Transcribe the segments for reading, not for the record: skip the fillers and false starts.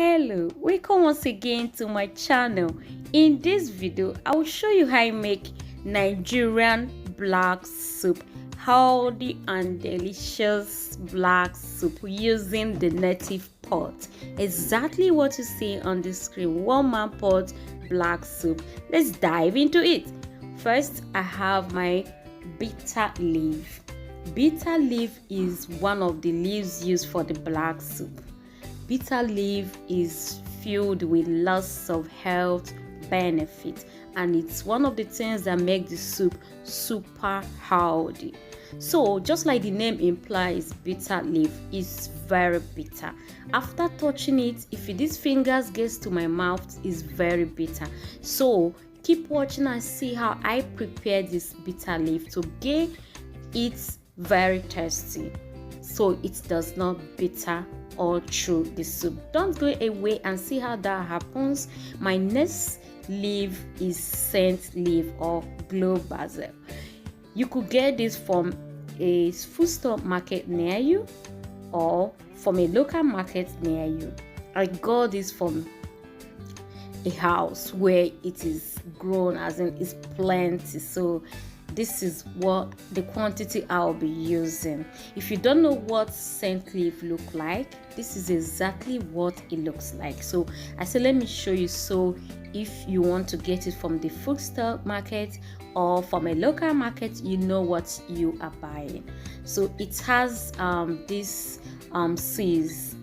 Hello, welcome once again to my channel. In this video I will show you how I make Nigerian black soup, healthy and delicious black soup using the native pot. Exactly what you see on the screen, one man pot black soup. Let's dive into it. First, I have my bitter leaf. Bitter leaf is one of the leaves used for the black soup. Bitter leaf is filled with lots of health benefits, and it's one of the things that make the soup super healthy. So just like the name implies, bitter leaf is very bitter. After touching it, if these fingers gets to my mouth, it's very bitter. So keep watching and see how I prepare this bitter leaf to get it very tasty, so it does not bitter all through the soup. Don't go away and see how that happens. My next leaf is scent leaf or clove basil. You could get this from a food store market near you or from a local market near you. I got this from a house where it is grown, as in it's plenty. So this is what the quantity I'll be using. If you don't know what scent leaf look like, this is exactly what it looks like. So I said let me show you. So if you want to get it from the food store market or from a local market, you know what you are buying. So it has this seeds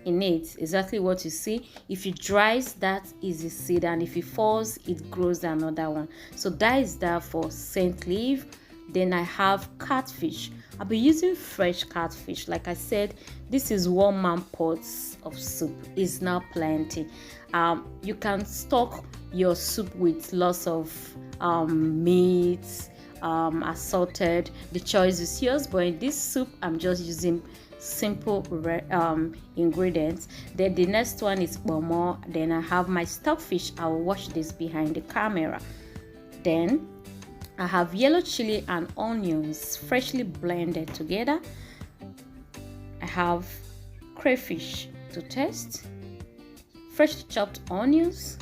in it, exactly what you see. If it dries, that is a seed, and if it falls, it grows another one. So that is that for scent leaf. Then I have catfish. I'll be using fresh catfish. Like I said, this is 1 man pots of soup. It's now plenty. You can stock your soup with lots of meats, assorted. The choice is yours, but in this soup I'm just using simple ingredients. Then the next one is kpomo. Then I have my stockfish. I'll wash this behind the camera. Then I have yellow chili and onions freshly blended together. I have crayfish to taste, freshly chopped onions.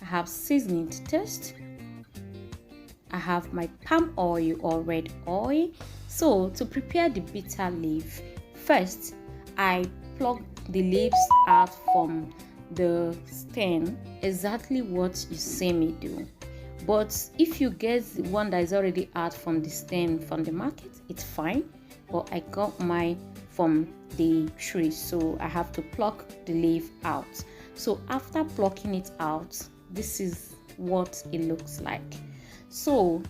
I have seasoning to taste. I have my palm oil or red oil. So to prepare the bitter leaf, first I pluck the leaves out from the stem, exactly what you see me do. But if you get the one that is already out from the stem from the market, it's fine. But I got mine from the tree, so I have to pluck the leaf out. So after plucking it out, this is what it looks like. So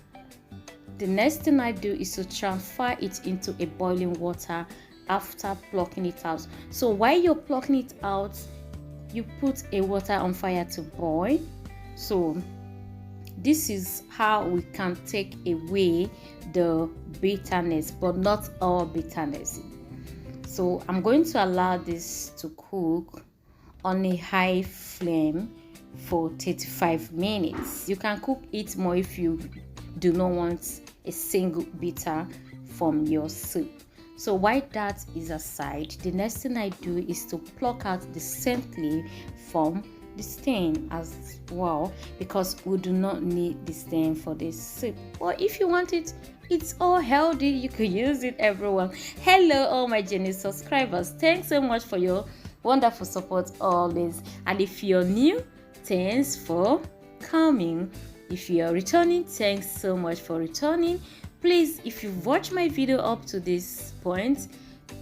the next thing I do is to transfer it into a boiling water after plucking it out. So while you're plucking it out, you put a water on fire to boil. So this is how we can take away the bitterness, but not all bitterness. So I'm going to allow this to cook on a high flame for 35 minutes. You can cook it more if you do not want a single bitter from your soup. So while that is aside, the next thing I do is to pluck out the scent leaf from the stem as well, because we do not need the stem for this soup. Or if you want it, it's all healthy, you could use it, everyone. Hello all my Jenny subscribers, thanks so much for your wonderful support always. And if you're new, thanks for coming. If you're returning, thanks so much for returning. Please, if you've watched my video up to this point,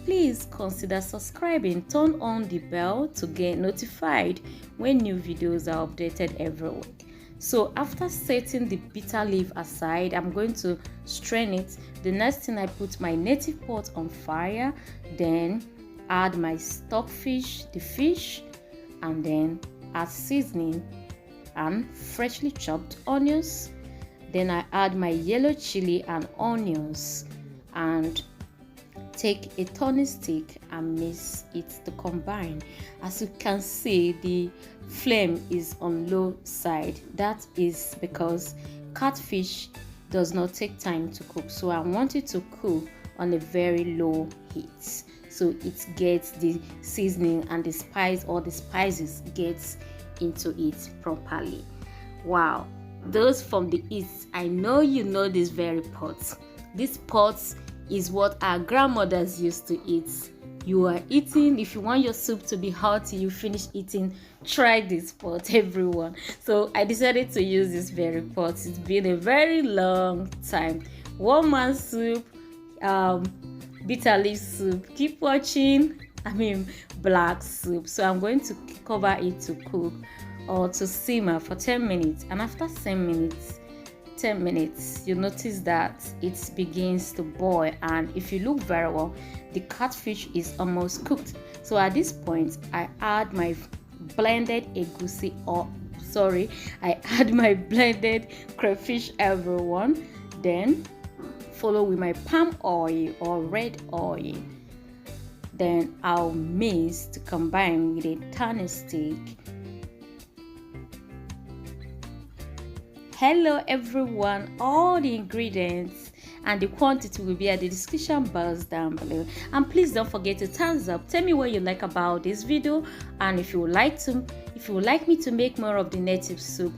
please consider subscribing. Turn on the bell to get notified when new videos are updated every week. So after setting the bitter leaf aside, I'm going to strain it. The next thing, I put my native pot on fire, then add my stockfish, the fish, and then add seasoning and freshly chopped onions. Then I add my yellow chili and onions and take a turning stick and mix it to combine. As you can see, the flame is on low side. That is because catfish does not take time to cook, so I want it to cook on a very low heat. so it gets the seasoning and the spice or the spices gets into it properly. Wow, those from the east, I know you know this very pot. This pot is what our grandmothers used to eat. You are eating, if you want your soup to be hearty, you finish eating, try this pot, everyone. So I decided to use this very pot. It's been a very long time. One man soup, bitterleaf soup, keep watching, black soup. So I'm going to cover it to cook or to simmer for 10 minutes, and after 10 minutes you notice that it begins to boil, and if you look very well, the catfish is almost cooked. So at this point I add my blended egusi, I add my blended crayfish, everyone, then follow with my palm oil or red oil. Then I'll mix to combine with a turning stick. Hello everyone, all the ingredients and the quantity will be at the description box down below, and please don't forget to thumbs up. Tell me what you like about this video, and if you would like me to make more of the native soup,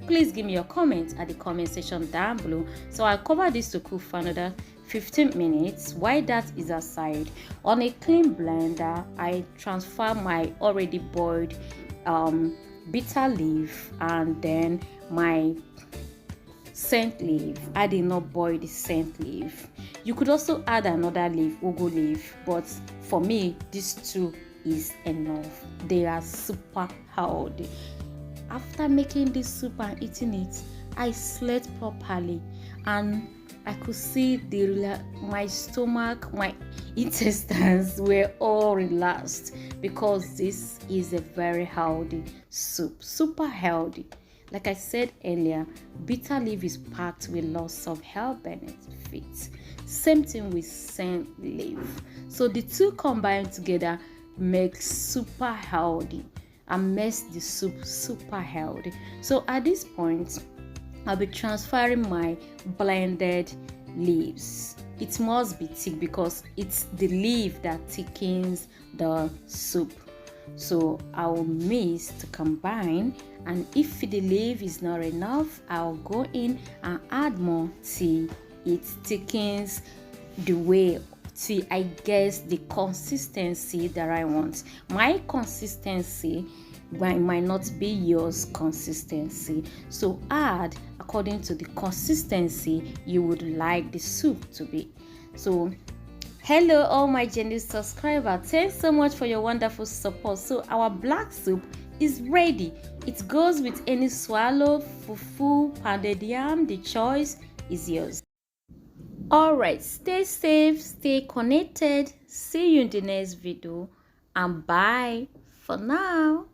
please give me your comments at the comment section down below. So I'll cover this to cook for another 15 minutes. While that is aside, on a clean blender I transfer my already boiled bitter leaf and then my scent leaf. I did not boil the scent leaf. You could also add another leaf, ugu leaf, but for me these two is enough. They are super healthy. After making this soup and eating it, I slept properly, and I could see my stomach, my intestines were all relaxed, because this is a very healthy soup, super healthy. Like I said earlier, bitter leaf is packed with lots of health benefits. Same thing with scent leaf. So the two combined together make super healthy and makes the soup super healthy. So at this point, I'll be transferring my blended leaves. It must be thick because it's the leaf that thickens the soup. So I'll mix to combine, and if the leaf is not enough, I'll go in and add more till it thickens the way, till I guess the consistency that I want. My consistency might not be yours consistency, so add according to the consistency you would like the soup to be. So hello all my genuine subscribers, thanks so much for your wonderful support. So our black soup is ready. It goes with any swallow, fufu, pounded yam. The choice is yours. Alright, stay safe, stay connected. See you in the next video, and bye for now.